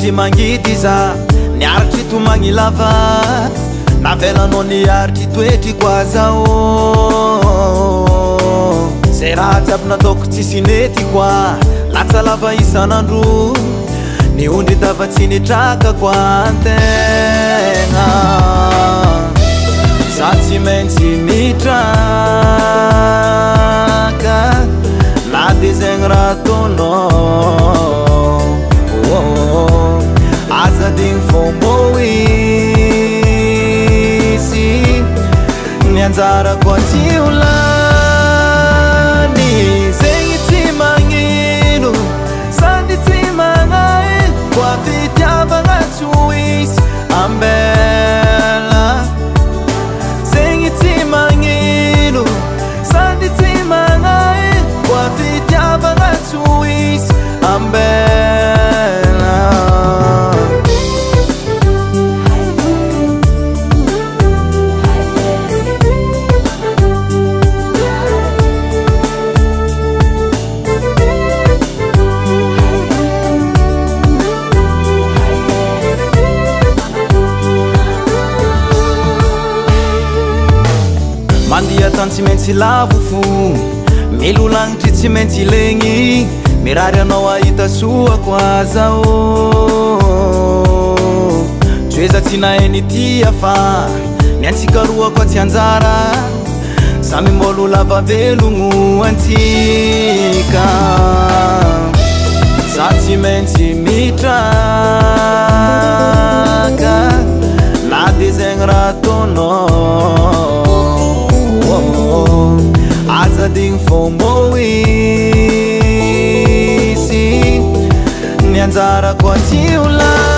Sady mangidy za niaritry tomagny lava navelanao niaritry toetry koa zao zay raha jiaby nataoko tsisy nety koa latsa lava isan'andro ny ondry dava tsy nitraka koa antegna za tsy maintsy mitraka na de zegny raha ataonao azadigny fomba isy ny anjarako tsy ho lany zegny tsy magnino sady tsy magnahy koa fitiavagna tsy ho isy ambela zegny tsy magnino sady tsy magnahy koa fitiavagna tsy ho isy ambela mandia tany tsy maintsy lavo fo milolagnitry tsy maintsy legny mirary anao ahita soa koa zao toeza tsy nahainy tia fa miantsika roa koa tsy anjara samy mbolo lava velogno antsika za tsy maintsy mitraka na de zegny raha ataonao azadigny fomba isy ny anjara koa tsy ho lany